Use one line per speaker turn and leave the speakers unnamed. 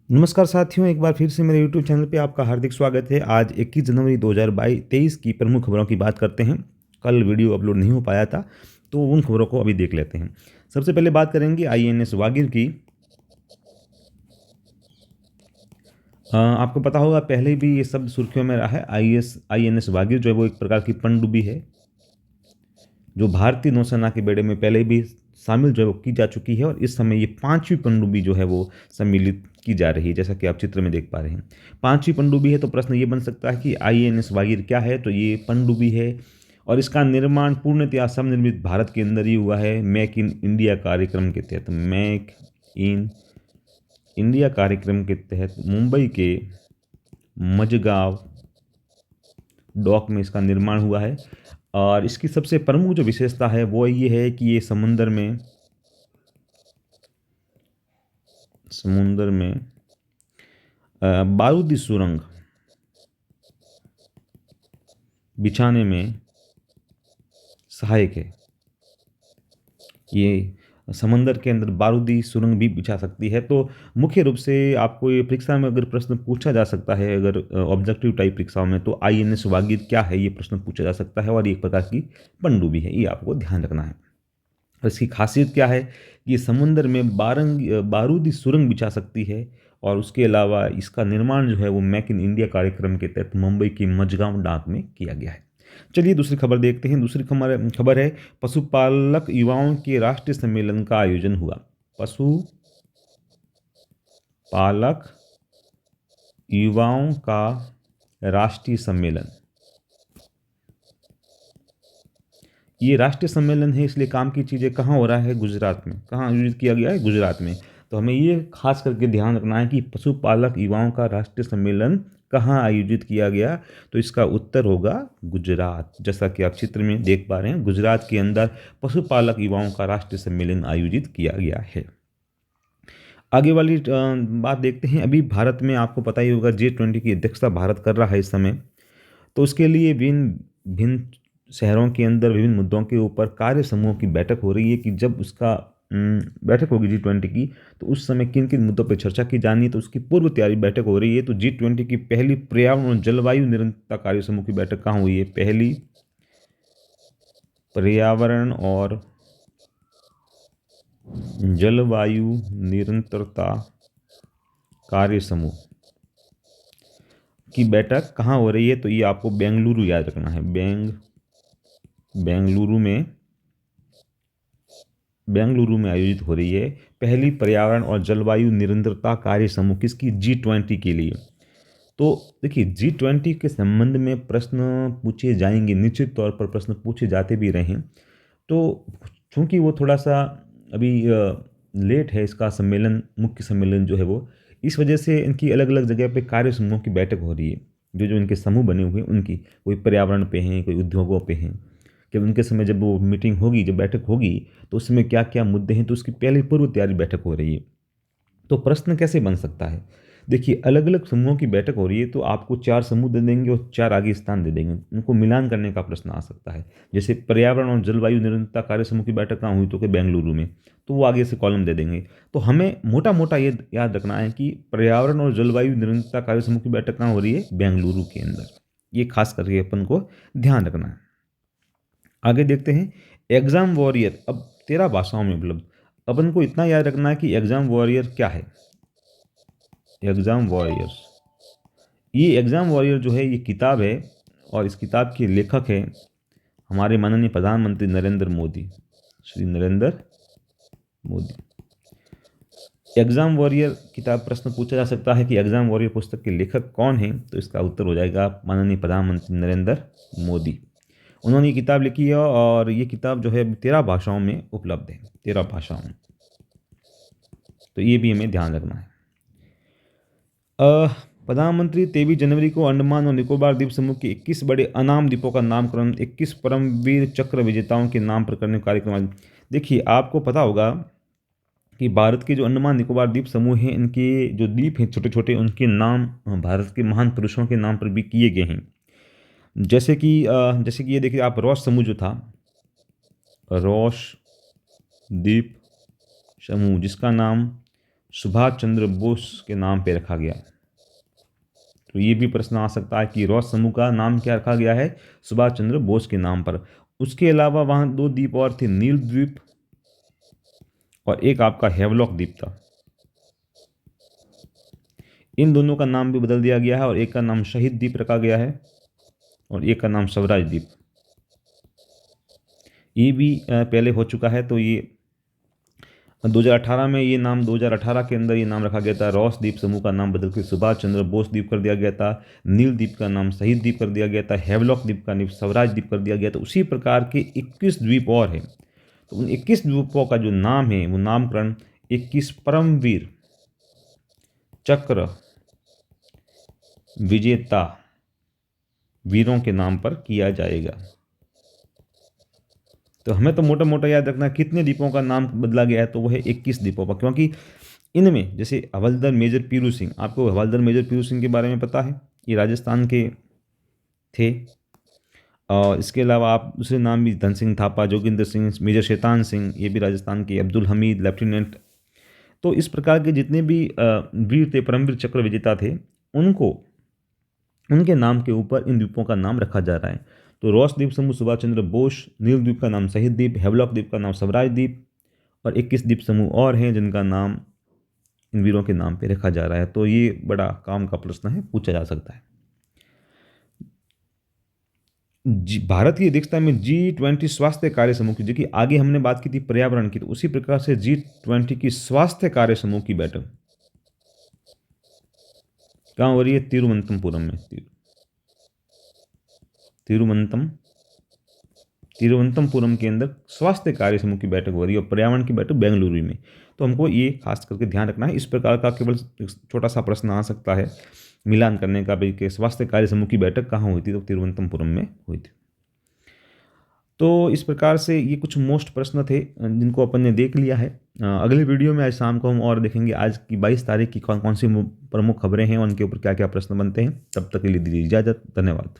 नमस्कार साथियों, एक बार फिर से मेरे YouTube चैनल पे आपका हार्दिक स्वागत है। आज 21 जनवरी 2023 की प्रमुख खबरों की बात करते हैं। कल वीडियो अपलोड नहीं हो पाया था, तो उन खबरों को अभी देख लेते हैं। सबसे पहले बात करेंगे INS वागिर की। आपको पता होगा, पहले भी ये शब्द सुर्खियों में रहा है। INS वागिर जो है वो एक प्रकार की पनडुब्बी है, जो भारतीय नौसेना के बेड़े में पहले भी शामिल जो है वो की जा चुकी है, और इस समय ये 5वीं पनडुब्बी जो है वो सम्मिलित की जा रही है, जैसा कि आप चित्र में देख पा रहे हैं। 5वीं पनडुब्बी है, तो प्रश्न ये बन सकता है कि INS वागिर क्या है। तो ये पनडुब्बी है और इसका निर्माण पूर्णतया स्वनिर्मित भारत के अंदर ही हुआ है, मेक इन इंडिया कार्यक्रम के तहत। मेक इन इंडिया कार्यक्रम के तहत मुंबई के मझगांव डॉक में इसका निर्माण हुआ है। और इसकी सबसे प्रमुख जो विशेषता है वो ये है कि ये समुंदर में बारूदी सुरंग बिछाने में सहायक है। ये समंदर के अंदर बारूदी सुरंग भी बिछा सकती है। तो मुख्य रूप से आपको ये परीक्षा में अगर प्रश्न पूछा जा सकता है, अगर ऑब्जेक्टिव टाइप परीक्षाओं में, तो INS वागिर क्या है ये प्रश्न पूछा जा सकता है, और ये एक प्रकार की पनडुब्बी है, ये आपको ध्यान रखना है। और इसकी खासियत क्या है कि ये समुंदर में बारूदी सुरंग बिछा सकती है, और उसके अलावा इसका निर्माण जो है वो मेक इन इंडिया कार्यक्रम के तहत मुंबई की मझगांव डाक में किया गया है। चलिए दूसरी खबर देखते हैं। दूसरी खबर है, पशुपालक युवाओं के राष्ट्रीय सम्मेलन का आयोजन हुआ। पशुपालक युवाओं का राष्ट्रीय सम्मेलन, ये राष्ट्रीय सम्मेलन है, इसलिए काम की चीज़ें कहाँ हो रहा है? गुजरात में। कहाँ आयोजित किया गया है? गुजरात में। तो हमें ये खास करके ध्यान रखना है कि पशुपालक युवाओं का राष्ट्रीय सम्मेलन कहाँ आयोजित किया गया। तो इसका उत्तर होगा गुजरात। जैसा कि आप चित्र में देख पा रहे हैं, गुजरात के अंदर पशुपालक युवाओं का राष्ट्रीय सम्मेलन आयोजित किया गया है। आगे वाली बात देखते हैं। अभी भारत में आपको पता ही होगा, G20 की अध्यक्षता भारत कर रहा है इस समय। तो उसके लिए भिन्न भिन्न शहरों के अंदर विभिन्न मुद्दों के ऊपर कार्य समूह की बैठक हो रही है कि जब उसका बैठक होगी G20 की, तो उस समय किन किन मुद्दों पर चर्चा की जानी है, तो उसकी पूर्व तैयारी बैठक हो रही है। तो G20 की पहली पर्यावरण और जलवायु निरंतरता कार्य समूह की बैठक कहाँ हुई है? पहली पर्यावरण और जलवायु निरंतरता कार्य समूह की बैठक कहाँ हो रही है? तो ये आपको बेंगलुरु याद रखना है। बेंगलुरु में आयोजित हो रही है पहली पर्यावरण और जलवायु निरंतरता कार्य समूह, किसकी? G20 के लिए। तो देखिए, G20 के संबंध में प्रश्न पूछे जाएंगे, निश्चित तौर पर प्रश्न पूछे जाते भी रहे। तो चूंकि वो थोड़ा सा अभी लेट है, इसका सम्मेलन, मुख्य सम्मेलन जो है वो, इस वजह से इनकी अलग अलग जगह पे कार्य समूहों की बैठक हो रही है। जो जो इनके समूह बने हुए हैं उनकी, कोई पर्यावरण पे हैं, कोई उद्योगों पे हैं। जब उनके समय, जब वो मीटिंग होगी, जब बैठक होगी, तो उसमें क्या क्या मुद्दे हैं, तो उसकी पहले पूर्व तैयारी बैठक हो रही है। तो प्रश्न कैसे बन सकता है? देखिए, अलग अलग समूहों की बैठक हो रही है, तो आपको 4 समूह दे देंगे और 4 आगे स्थान दे देंगे, उनको मिलान करने का प्रश्न आ सकता है। जैसे पर्यावरण और जलवायु निरंतरता कार्य समूह की बैठक कहाँ हुई? तो कि बेंगलुरु में। तो वो आगे से कॉलम दे देंगे। तो हमें मोटा मोटा ये याद रखना है कि पर्यावरण और जलवायु निरंतरता कार्य समूह की बैठक कहाँ हो रही है? बेंगलुरु के अंदर। ये खास करके अपन को ध्यान रखना है। आगे देखते हैं, एग्जाम वॉरियर अब 13 भाषाओं में उपलब्ध। अपन को इतना याद रखना है कि एग्जाम वॉरियर क्या है। एग्जाम वॉरियर्स, ये एग्जाम वॉरियर जो है, ये किताब है, और इस किताब के लेखक हैं हमारे माननीय प्रधानमंत्री नरेंद्र मोदी, श्री नरेंद्र मोदी। एग्जाम वॉरियर किताब, प्रश्न पूछा जा सकता है कि एग्जाम वॉरियर पुस्तक के लेखक कौन हैं? तो इसका उत्तर हो जाएगा माननीय प्रधानमंत्री नरेंद्र मोदी। उन्होंने ये किताब लिखी है, और ये किताब जो है 13 भाषाओं में उपलब्ध है, 13 भाषाओं में। तो ये भी हमें ध्यान रखना है। प्रधानमंत्री 23 जनवरी को अंडमान और निकोबार द्वीप समूह के 21 बड़े अनाम द्वीपों का नामकरण 21 परमवीर चक्र विजेताओं के नाम पर करने का कार्यक्रम। देखिए, आपको पता होगा कि भारत के जो अंडमान निकोबार द्वीप समूह हैं, इनके जो द्वीप हैं छोटे छोटे, उनके नाम भारत के महान पुरुषों के नाम पर भी किए गए हैं। जैसे कि ये देखिए आप, रॉस समूह जो था, रॉस द्वीप समूह, जिसका नाम सुभाष चंद्र बोस के नाम पे रखा गया? तो ये भी प्रश्न आ सकता है कि रॉस समूह का नाम क्या रखा गया है? सुभाष चंद्र बोस के नाम पर। उसके अलावा वहाँ 2 द्वीप और थे, नील द्वीप और एक आपका हेवलॉक द्वीप था। इन दोनों का नाम भी बदल दिया गया है और एक का नाम शहीद द्वीप रखा गया है और एक का नाम स्वराज द्वीप। ये भी पहले हो चुका है। तो ये 2018 में ये नाम 2018 के अंदर ये नाम रखा गया था। रॉस द्वीप समूह का नाम बदल के सुभाष चंद्र बोस द्वीप कर दिया गया था। नील द्वीप का नाम शहीद द्वीप कर दिया गया था। हेवलॉक द्वीप का नाम स्वराज द्वीप कर दिया गया था। उसी प्रकार के 21 द्वीप और हैं। तो उन 21 द्वीपों का जो नाम है वो नामकरण 21 परमवीर चक्र विजेता वीरों के नाम पर किया जाएगा। तो हमें तो मोटा मोटा याद रखना कितने द्वीपों का नाम बदला गया है, तो वो है 21 द्वीपों का, क्योंकि इनमें जैसे हवलदार मेजर पीरू सिंह, आपको हवलदार मेजर पीरू सिंह के बारे में पता है, ये राजस्थान के थे। और इसके अलावा आप दूसरे नाम भी धन सिंह थापा, जोगिंदर सिंह, मेजर शैतान सिंह, ये भी राजस्थान के, अब्दुल हमीद लेफ्टिनेंट। तो इस प्रकार के जितने भी वीर थे, परमवीर चक्र विजेता थे, उनको उनके नाम के ऊपर इन द्वीपों का नाम रखा जा रहा है। तो रॉस द्वीप समूह सुभाष चंद्र बोस, नील द्वीप का नाम शहीद द्वीप, हेवलॉक द्वीप का नाम स्वराज द्वीप और 21 द्वीप समूह और हैं जिनका नाम इन वीरों के नाम पे रखा जा रहा है। तो ये बड़ा काम का प्रश्न है, पूछा जा सकता है। भारत की अध्यक्षता में G20 स्वास्थ्य कार्य समूह की, जो कि आगे हमने बात की थी पर्यावरण की, तो उसी प्रकार से G20 की स्वास्थ्य कार्य समूह की बैठक कहाँ हो रही है? तिरुवनंतपुरम में। तिरुवनंतपुरम के अंदर स्वास्थ्य कार्य समूह की बैठक हो रही है और पर्यावरण की बैठक बेंगलुरु में। तो हमको ये खास करके ध्यान रखना है। इस प्रकार का केवल छोटा सा प्रश्न आ सकता है मिलान करने का भी, कि स्वास्थ्य कार्य समूह की बैठक कहाँ हुई थी? तो तिरुवनंतपुरम में हुई थी। तो इस प्रकार से ये कुछ मोस्ट प्रश्न थे जिनको अपन ने देख लिया है। अगले वीडियो में आज शाम को हम और देखेंगे आज की 22 तारीख की कौन कौन सी प्रमुख खबरें हैं, उनके ऊपर क्या क्या प्रश्न बनते हैं। तब तक के लिए दीजिए इजाज़त। धन्यवाद।